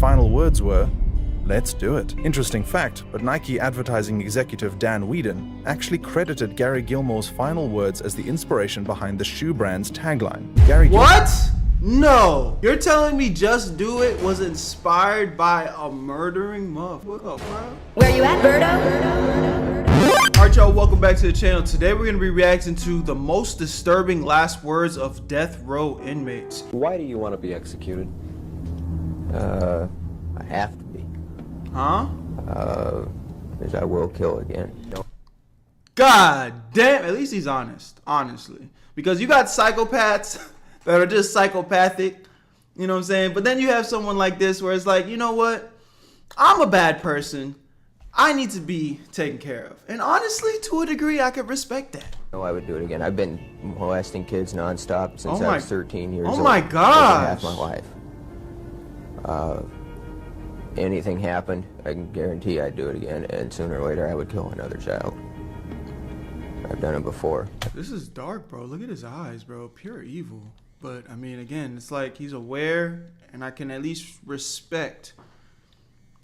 final words were, "Let's do it." Interesting fact, but Nike advertising executive Dan Whedon actually credited Gary Gilmore's final words as the inspiration behind the shoe brand's tagline. What? No! You're telling me Just Do It was inspired by a murdering motherfucker, bro? Where you at, Berto? Alright, y'all, welcome back to the channel. Today we're going to be reacting to the most disturbing last words of death row inmates. Why do you want to be executed? I have to be. Huh? Because I will kill again. God damn, at least he's honest, honestly. Because you got psychopaths that are just psychopathic, you know what I'm saying? But then you have someone like this where it's like, you know what? I'm a bad person. I need to be taken care of. And honestly, to a degree, I could respect that. No, I would do it again. I've been molesting kids nonstop since I was 13 years old. Oh my gosh. Half my life. Anything happened, I can guarantee I'd do it again, and sooner or later I would kill another child. I've done it before. This is dark, bro. Look at his eyes, bro. Pure evil. But, I mean, again, it's like he's aware, and I can at least respect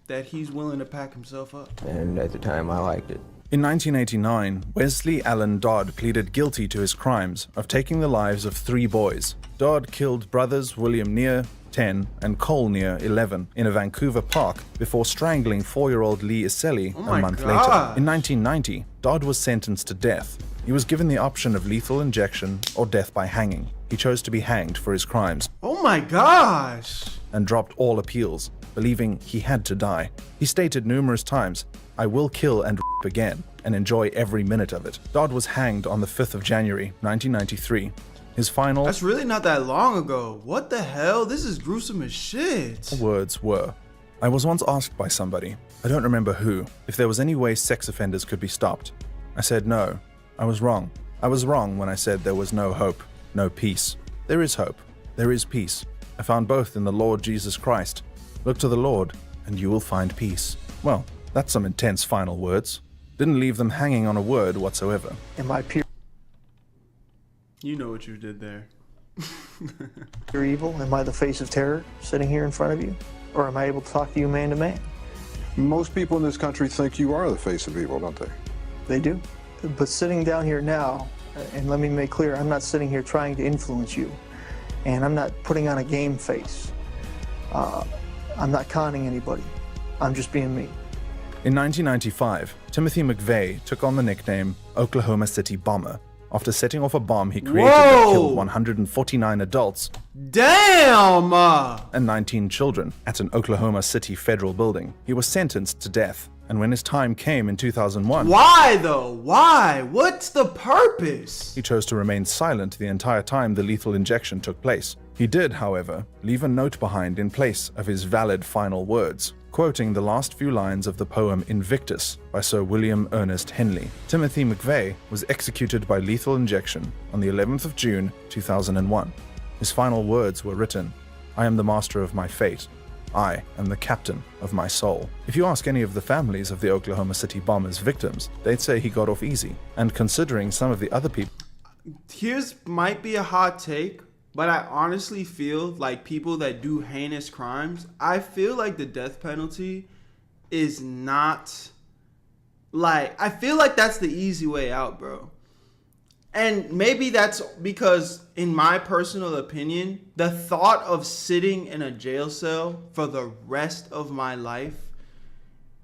that he's willing to pack himself up. And at the time, I liked it. In 1989, Wesley Allen Dodd pleaded guilty to his crimes of taking the lives of 3 boys. Dodd killed brothers William Neer, 10, and Cole Neer, 11, in a Vancouver park before strangling 4-year-old Lee Iselli a month later. In 1990, Dodd was sentenced to death. He was given the option of lethal injection or death by hanging. He chose to be hanged for his crimes. Oh my gosh! And dropped all appeals, believing he had to die. He stated numerous times, "I will kill and rape again, and enjoy every minute of it." Dodd was hanged on the 5th of January, 1993. His final... That's really not that long ago. What the hell? This is gruesome as shit. ...words were, "I was once asked by somebody, I don't remember who, if there was any way sex offenders could be stopped. I said no. I was wrong. I was wrong when I said there was no hope, no peace. There is hope. There is peace. I found both in the Lord Jesus Christ. Look to the Lord, and you will find peace." Well, that's some intense final words. Didn't leave them hanging on a word whatsoever. Am I pure You know what you did there. evil? Am I the face of terror sitting here in front of you? Or am I able to talk to you man to man? Most people in this country think you are the face of evil, don't they? They do. But sitting down here now, and let me make clear, I'm not sitting here trying to influence you. And I'm not putting on a game face. I'm not conning anybody. I'm just being me. In 1995, Timothy McVeigh took on the nickname Oklahoma City Bomber after setting off a bomb he created that killed 149 adults Damn! and 19 children at an Oklahoma City federal building. He was sentenced to death, and when his time came in 2001... Why though? Why? What's the purpose? He chose to remain silent the entire time the lethal injection took place. He did, however, leave a note behind in place of his valid final words, quoting the last few lines of the poem Invictus by Sir William Ernest Henley. Timothy McVeigh was executed by lethal injection on the 11th of June, 2001. His final words were written, "I am the master of my fate. I am the captain of my soul." If you ask any of the families of the Oklahoma City bombers' victims, they'd say he got off easy. And considering some of the other people... Here's might be a hot take, but I honestly feel like people that do heinous crimes, I feel like the death penalty is not like, I feel like that's the easy way out, bro. And maybe that's because, in my personal opinion, the thought of sitting in a jail cell for the rest of my life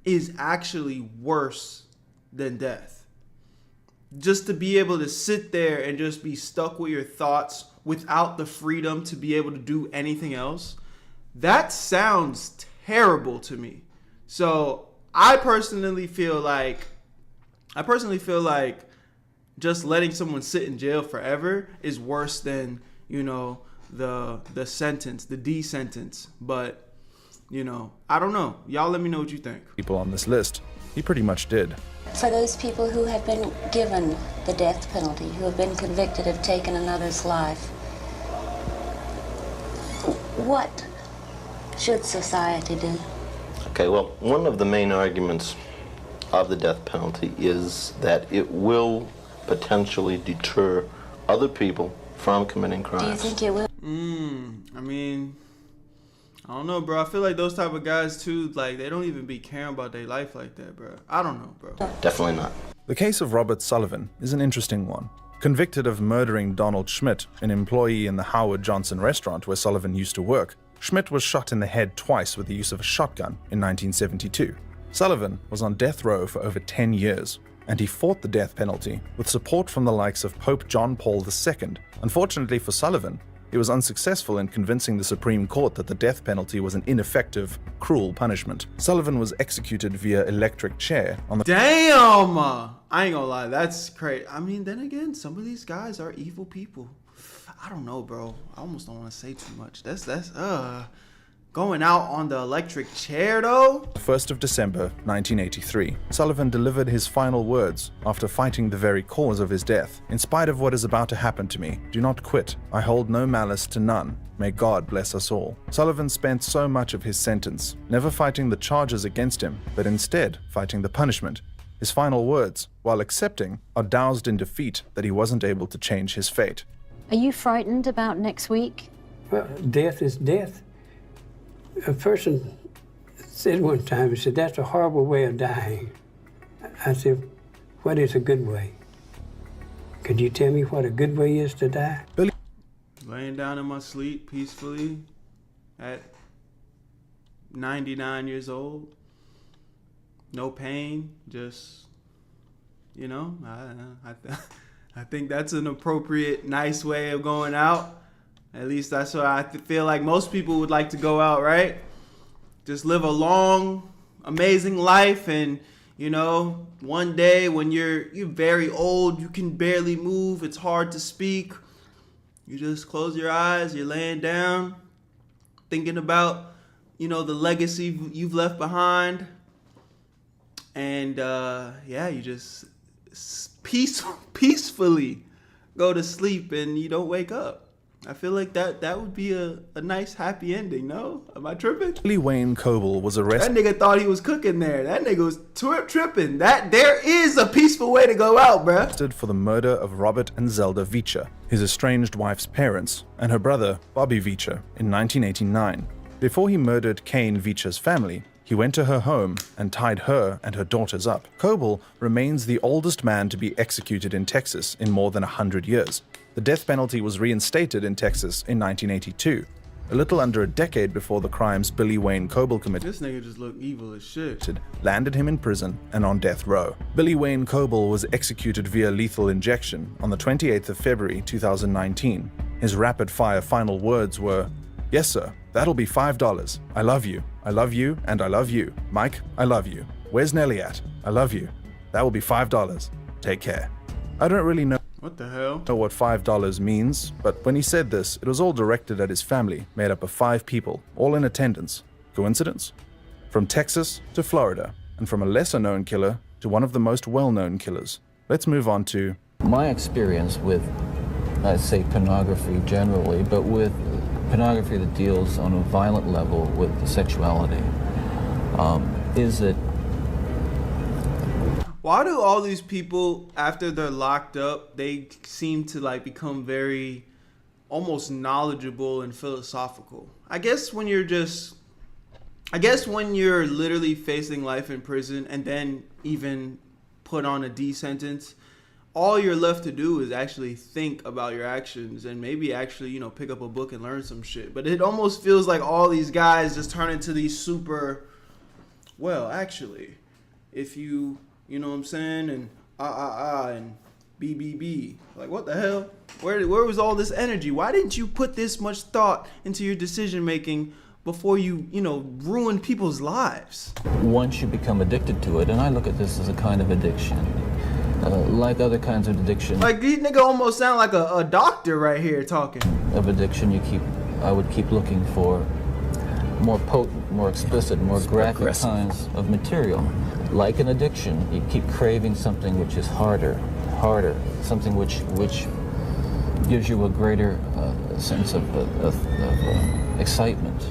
is actually worse than death. Just to be able to sit there and just be stuck with your thoughts without the freedom to be able to do anything else, that sounds terrible to me. So I personally feel like just letting someone sit in jail forever is worse than, you know, the sentence, the D sentence. But, you know, I don't know. Y'all let me know what you think. People on this list, he pretty much did. For those people who have been given the death penalty, who have been convicted of taking another's life, what should society do? Okay, well, one of the main arguments of the death penalty is that it will potentially deter other people from committing crimes. Do you think it will? I mean, I don't know, bro. I feel like those type of guys too, like they don't even be caring about their life like that, bro. I don't know, bro. Definitely not. The case of Robert Sullivan is an interesting one. Convicted of murdering Donald Schmidt, an employee in the Howard Johnson restaurant where Sullivan used to work, Schmidt was shot in the head twice with the use of a shotgun in 1972. Sullivan was on death row for over 10 years, and he fought the death penalty with support from the likes of Pope John Paul II. Unfortunately for Sullivan, he was unsuccessful in convincing the Supreme Court that the death penalty was an ineffective, cruel punishment. Sullivan was executed via electric chair on the— Damn! I ain't gonna lie, that's crazy. I mean, then again, some of these guys are evil people. I don't know, bro. I almost don't want to say too much. That's going out on the electric chair, though? 1st of December, 1983. Sullivan delivered his final words after fighting the very cause of his death. In spite of what is about to happen to me, do not quit. I hold no malice to none. May God bless us all. Sullivan spent so much of his sentence never fighting the charges against him, but instead fighting the punishment. His final words, while accepting, are doused in defeat that he wasn't able to change his fate. Are you frightened about next week? Well, death is death. A person said one time, he said, that's a horrible way of dying. I said, what is a good way? Could you tell me what a good way is to die? Laying down in my sleep peacefully at 99 years old. No pain, just, you know, I think that's an appropriate, nice way of going out. At least that's what I feel like most people would like to go out, right? Just live a long, amazing life, and you know, one day when you're very old, you can barely move, it's hard to speak. You just close your eyes, you're laying down, thinking about, you know, the legacy you've left behind. And yeah, you just peacefully go to sleep and you don't wake up. I feel like that would be a nice happy ending, no? Am I tripping? Billy Wayne Coble was arrested. That nigga thought he was cooking there. That nigga was tripping. There is a peaceful way to go out, bruh. For the murder of Robert and Zelda Vicha, his estranged wife's parents, and her brother, Bobby Vicha, in 1989. Before he murdered Kane Vicha's family, he went to her home and tied her and her daughters up. Coble remains the oldest man to be executed in Texas in more than 100 years. The death penalty was reinstated in Texas in 1982, a little under a decade before the crimes Billy Wayne Coble committed. This nigga just look evil as shit. Landed him in prison and on death row. Billy Wayne Coble was executed via lethal injection on the 28th of February 2019. His rapid-fire final words were, "Yes, sir, that'll be $5. I love you, and I love you. Mike, I love you. Where's Nelly at? I love you. That will be $5. Take care." I don't really know What the hell? what $5 means, but when he said this, it was all directed at his family, made up of 5 people, all in attendance. Coincidence? From Texas to Florida, and from a lesser-known killer to one of the most well-known killers. Let's move on to my experience with, I'd say, pornography generally, but with pornography that deals on a violent level with sexuality, is that why do all these people, after they're locked up, they seem to like become very almost knowledgeable and philosophical? I guess when you're literally facing life in prison and then even put on a D sentence, all you're left to do is actually think about your actions and maybe actually, you know, pick up a book and learn some shit. But it almost feels like all these guys just turn into these super, well, actually, if you know what I'm saying, and and BBB. Like, what the hell? Where was all this energy? Why didn't you put this much thought into your decision making before you ruin people's lives? Once you become addicted to it, and I look at this as a kind of addiction, like other kinds of addiction. Like, these nigga almost sound like a doctor right here talking. Of addiction, I would keep looking for more potent, more explicit, more graphic kinds of material. Like an addiction, you keep craving something which is harder, something which gives you a greater sense of excitement.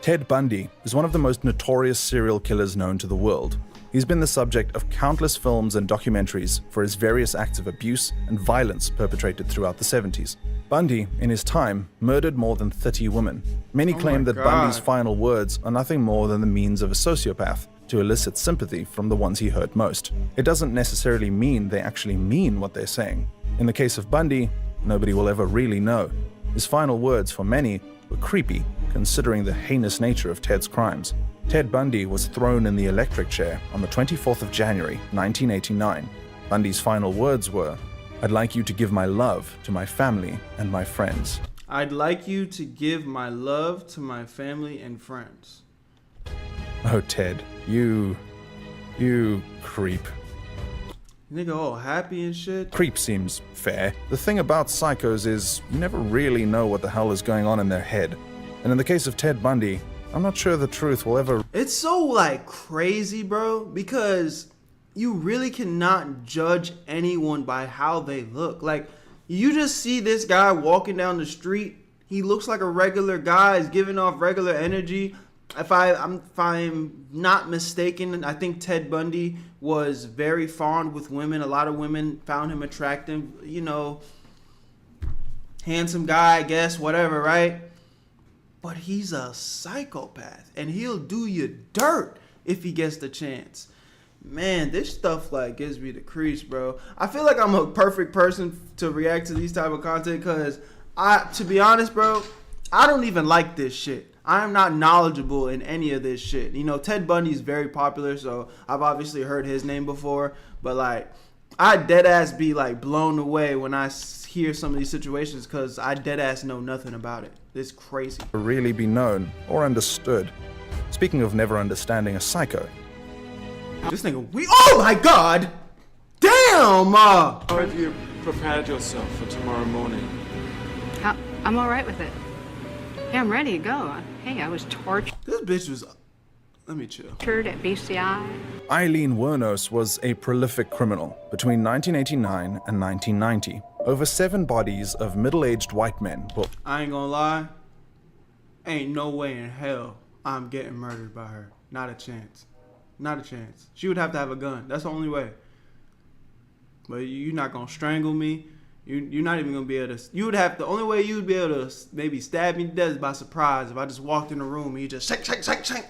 Ted Bundy is one of the most notorious serial killers known to the world. He's been the subject of countless films and documentaries for his various acts of abuse and violence perpetrated throughout the 70s. Bundy, in his time, murdered more than 30 women. Many claim that Bundy's final words are nothing more than the means of a sociopath to elicit sympathy from the ones he hurt most. It doesn't necessarily mean they actually mean what they're saying. In the case of Bundy, nobody will ever really know. His final words, for many, were creepy, considering the heinous nature of Ted's crimes. Ted Bundy was thrown in the electric chair on the 24th of January, 1989. Bundy's final words were, "I'd like you to give my love to my family and my friends." I'd like you to give my love to my family and friends. Oh, Ted, you creep. Nigga all happy and shit. Creep seems fair. The thing about psychos is you never really know what the hell is going on in their head. And in the case of Ted Bundy, I'm not sure the truth will ever... It's so like crazy, bro, because you really cannot judge anyone by how they look. Like, you just see this guy walking down the street. He looks like a regular guy. He's giving off regular energy. If I'm not mistaken, I think Ted Bundy was very fond with women. A lot of women found him attractive. You know, handsome guy, I guess, whatever, right? But he's a psychopath, and he'll do you dirt if he gets the chance. Man, this stuff like gives me the creeps, bro. I feel like I'm a perfect person to react to these type of content because to be honest, bro, I don't even like this shit. I'm not knowledgeable in any of this shit. You know, Ted Bundy's very popular, so I've obviously heard his name before. But like, I deadass be like blown away when I hear some of these situations because I deadass know nothing about it. It's crazy. Really be known or understood. Speaking of never understanding a psycho. This nigga, oh my god! Damn! How have you prepared yourself for tomorrow morning? I'm alright with it. Yeah, I'm ready to go. Hey, I was tortured. This bitch was... Let me chill. Tortured at BCI. Eileen Wuornos was a prolific criminal between 1989 and 1990. Over 7 bodies of middle-aged white men were... I ain't gonna lie. Ain't no way in hell I'm getting murdered by her. Not a chance. Not a chance. She would have to have a gun. That's the only way. But you're not gonna strangle me. You're not even gonna be able to. You would have the only way you'd be able to maybe stab me to death by surprise if I just walked in the room and you just shake.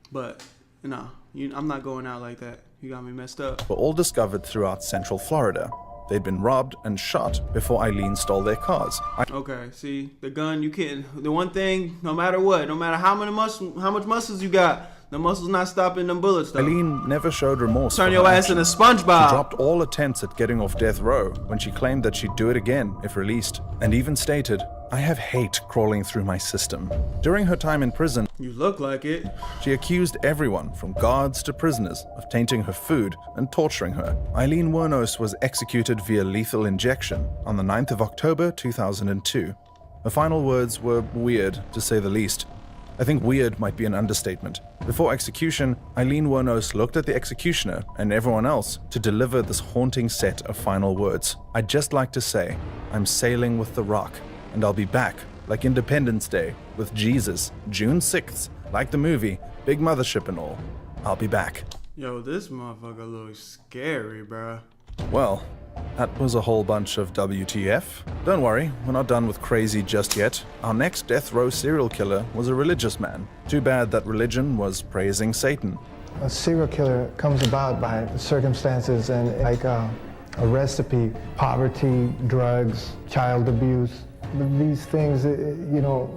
But no, I'm not going out like that. You got me messed up. Were all discovered throughout Central Florida. They'd been robbed and shot before Eileen stole their cars. Okay, see the gun. You can't. The one thing, no matter what, no matter how much muscles you got. The muscle's not stopping them bullets, though. Eileen never showed remorse. Turn your ass into SpongeBob. She dropped all attempts at getting off death row when she claimed that she'd do it again if released, and even stated, "I have hate crawling through my system." During her time in prison, you look like it. She accused everyone, from guards to prisoners, of tainting her food and torturing her. Eileen Wuornos was executed via lethal injection on the 9th of October 2002. Her final words were weird, to say the least. I think weird might be an understatement. Before execution, Eileen Wuornos looked at the executioner and everyone else to deliver this haunting set of final words. "I'd just like to say, I'm sailing with the Rock, and I'll be back, like Independence Day, with Jesus, June 6th, like the movie, big mothership and all. I'll be back." Yo, this motherfucker looks scary, bruh. Well, that was a whole bunch of WTF. Don't worry, we're not done with crazy just yet. Our next death row serial killer was a religious man. Too bad that religion was praising Satan. A serial killer comes about by circumstances and like a recipe, poverty, drugs, child abuse. These things, you know,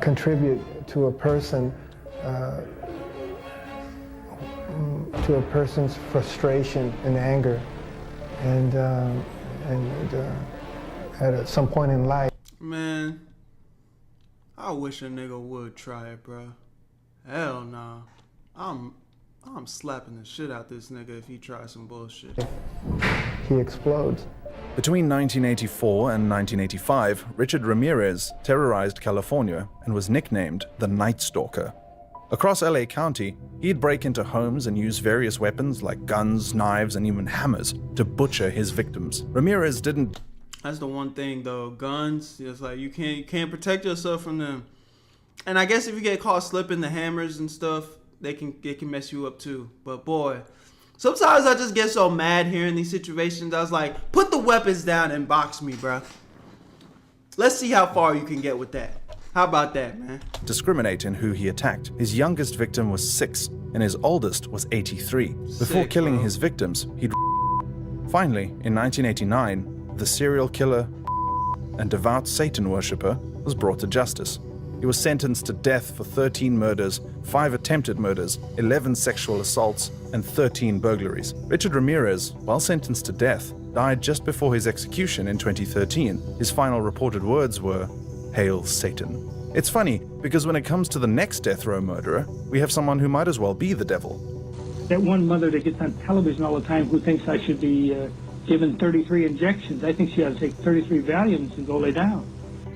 contribute to a person, to a person's frustration and anger. And at some point in life. Man, I wish a nigga would try it, bro. Hell nah. I'm slapping the shit out this nigga if he tries some bullshit. He explodes. Between 1984 and 1985, Richard Ramirez terrorized California and was nicknamed the Night Stalker. Across LA County, he'd break into homes and use various weapons like guns, knives, and even hammers to butcher his victims. Ramirez didn't... That's the one thing, though. Guns, it's like you can't protect yourself from them. And I guess if you get caught slipping, the hammers and stuff, they can mess you up too. But boy, sometimes I just get so mad hearing these situations. I was like, put the weapons down and box me, bruh. Let's see how far you can get with that. How about that, man? Discriminate in who he attacked. His youngest victim was 6, and his oldest was 83. Before killing his victims, he'd... Finally, in 1989, the serial killer and devout Satan worshipper was brought to justice. He was sentenced to death for 13 murders, 5 attempted murders, 11 sexual assaults, and 13 burglaries. Richard Ramirez, while sentenced to death, died just before his execution in 2013. His final reported words were, "Hail Satan." It's funny, because when it comes to the next death row murderer, we have someone who might as well be the devil. That one mother that gets on television all the time who thinks I should be given 33 injections, I think she ought to take 33 Valiums and go lay down.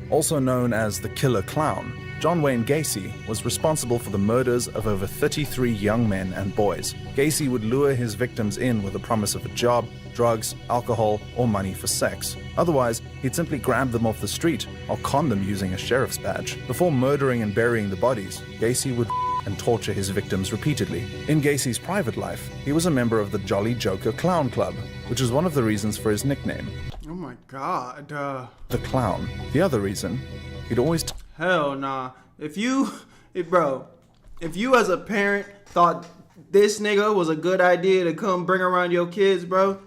Also known as the Killer Clown, John Wayne Gacy was responsible for the murders of over 33 young men and boys. Gacy would lure his victims in with the promise of a job, drugs, alcohol, or money for sex. Otherwise, he'd simply grab them off the street or con them using a sheriff's badge. Before murdering and burying the bodies, Gacy would and torture his victims repeatedly. In Gacy's private life, he was a member of the Jolly Joker Clown Club, which is one of the reasons for his nickname. Oh my God. The Clown. The other reason, he'd always... Hell nah. If you as a parent thought this nigga was a good idea to come bring around your kids, bro,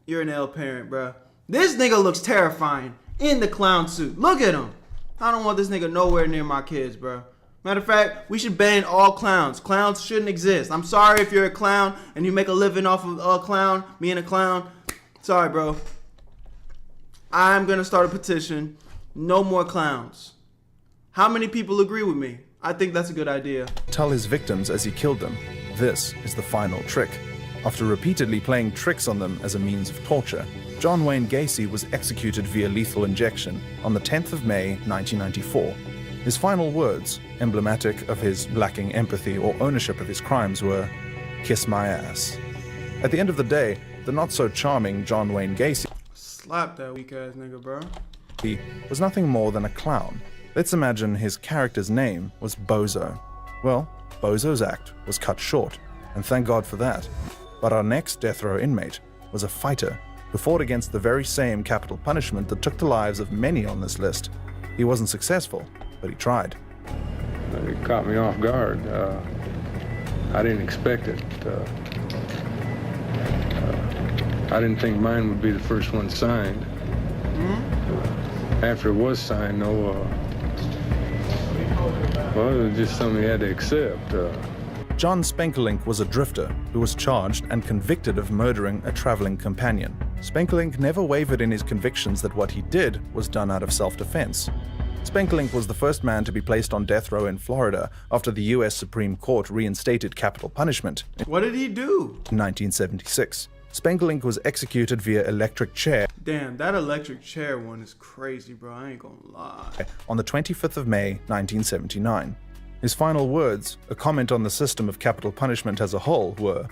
you're an L parent, bro. This nigga looks terrifying in the clown suit. Look at him. I don't want this nigga nowhere near my kids, bro. Matter of fact, we should ban all clowns. Clowns shouldn't exist. I'm sorry if you're a clown and you make a living off of a clown, being a clown. Sorry, bro. I'm gonna start a petition. No more clowns. How many people agree with me? I think that's a good idea. Tell his victims as he killed them, this is the final trick. After repeatedly playing tricks on them as a means of torture, John Wayne Gacy was executed via lethal injection on the 10th of May, 1994. His final words, emblematic of his lacking empathy or ownership of his crimes, were, "Kiss my ass." At the end of the day, the not-so-charming John Wayne Gacy Slap that weak-ass nigga, bro. He was nothing more than a clown. Let's imagine his character's name was Bozo. Well, Bozo's act was cut short, and thank God for that. But our next death row inmate was a fighter who fought against the very same capital punishment that took the lives of many on this list. He wasn't successful, but he tried. It caught me off guard. I didn't expect it. I didn't think mine would be the first one signed. After it was signed, well, it was just something he had to accept. John Spenkelink was a drifter who was charged and convicted of murdering a traveling companion. Spenkelink never wavered in his convictions that what he did was done out of self-defense. Spenkelink was the first man to be placed on death row in Florida after the U.S. Supreme Court reinstated capital punishment. What did he do? In 1976. Spenkelink was executed via electric chair. Damn, that electric chair one is crazy, bro. I ain't gonna lie. On the 25th of May, 1979. His final words, a comment on the system of capital punishment as a whole, were,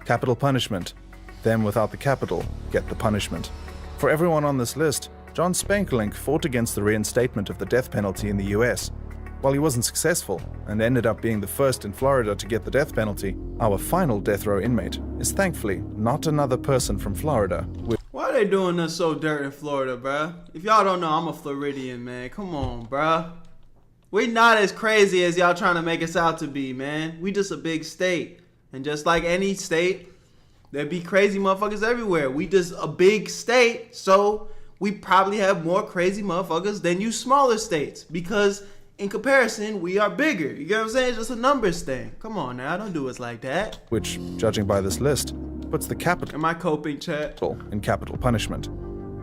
"Capital punishment. Them without the capital get the punishment." For everyone on this list, John Spenkelink fought against the reinstatement of the death penalty in the US. While he wasn't successful and ended up being the first in Florida to get the death penalty, our final death row inmate is thankfully not another person from Florida. Why are they doing us so dirt in Florida, bruh? If y'all don't know, I'm a Floridian, man. Come on, bruh. We not as crazy as y'all trying to make us out to be, man. We just a big state. And just like any state, there be crazy motherfuckers everywhere. We just a big state, so we probably have more crazy motherfuckers than you smaller states. Because in comparison, we are bigger. You get what I'm saying? It's just a numbers thing. Come on now, don't do us like that. Which, judging by this list, puts the capital Am I coping, chat? in capital punishment.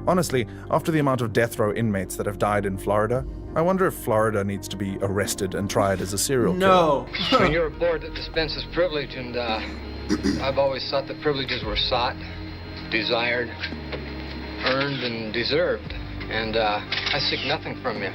Honestly, after the amount of death row inmates that have died in Florida, I wonder if Florida needs to be arrested and tried as a serial killer. No. When you're a board that dispenses privilege, and I've always thought that privileges were sought, desired, earned, and deserved. And I seek nothing from you.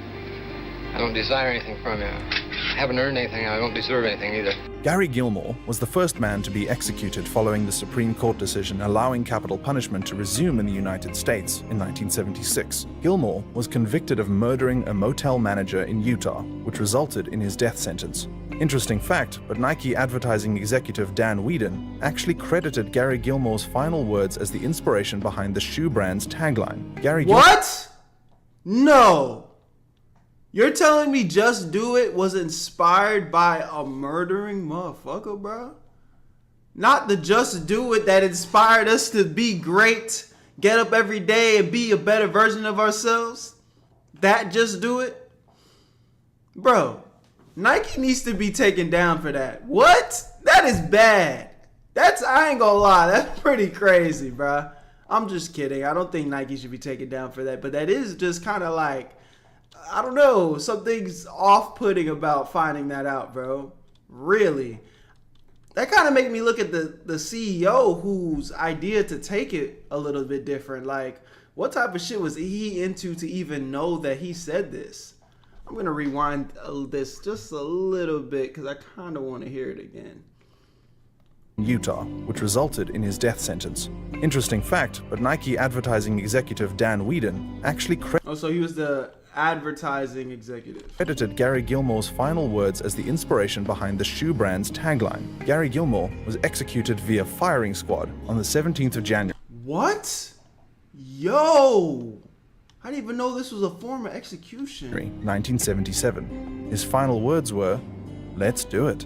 I don't desire anything from you. I haven't earned anything. I don't deserve anything either. Gary Gilmore was the first man to be executed following the Supreme Court decision allowing capital punishment to resume in the United States in 1976. Gilmore was convicted of murdering a motel manager in Utah, which resulted in his death sentence. Interesting fact, but Nike advertising executive Dan Whedon actually credited Gary Gilmore's final words as the inspiration behind the shoe brand's tagline. What? No. You're telling me Just Do It was inspired by a murdering motherfucker, bro? Not the Just Do It that inspired us to be great, get up every day and be a better version of ourselves? That Just Do It? Bro, Nike needs to be taken down for that. What? That is bad. I ain't gonna lie, that's pretty crazy, bro. I'm just kidding. I don't think Nike should be taken down for that, but that is just kind of like, I don't know, something's off-putting about finding that out, bro. Really. That kind of make me look at the CEO whose idea to take it a little bit different. Like, what type of shit was he into to even know that he said this? I'm going to rewind this just a little bit because I kind of want to hear it again. Utah, which resulted in his death sentence. Interesting fact, but Nike advertising executive Dan Whedon actually so he was the advertising executive. credited Gary Gilmore's final words as the inspiration behind the shoe brand's tagline. Gary Gilmore was executed via firing squad on the 17th of January. What? Yo! I didn't even know this was a form of execution. 1977. His final words were, "Let's do it."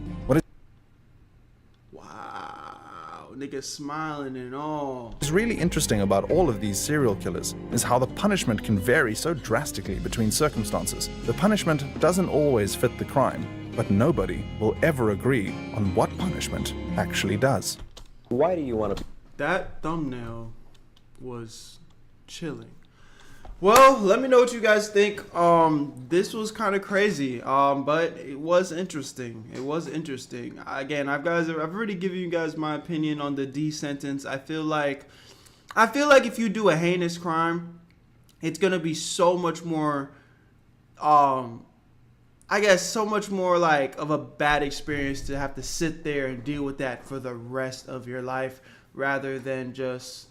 Niggas smiling and all. What's really interesting about all of these serial killers is how the punishment can vary so drastically between circumstances. The punishment doesn't always fit the crime, but nobody will ever agree on what punishment actually does. Why do you want to... That thumbnail was chilling. Well, let me know what you guys think. This was kind of crazy, but it was interesting. It was interesting. Again, I've already given you guys my opinion on the D sentence. I feel like if you do a heinous crime, it's gonna be so much more, I guess, so much more like of a bad experience to have to sit there and deal with that for the rest of your life, rather than just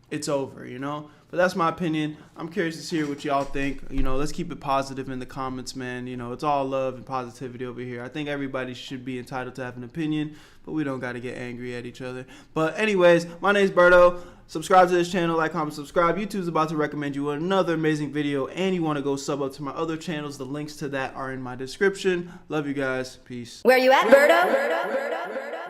it's over, you know? But that's my opinion. I'm curious to hear what y'all think. You know, let's keep it positive in the comments, man. You know, it's all love and positivity over here. I think everybody should be entitled to have an opinion, but we don't got to get angry at each other. But anyways, my name's Berto. Subscribe to this channel, like, comment, subscribe. YouTube's about to recommend you another amazing video, and you want to go sub up to my other channels. The links to that are in my description. Love you guys. Peace. Where you at, Berto?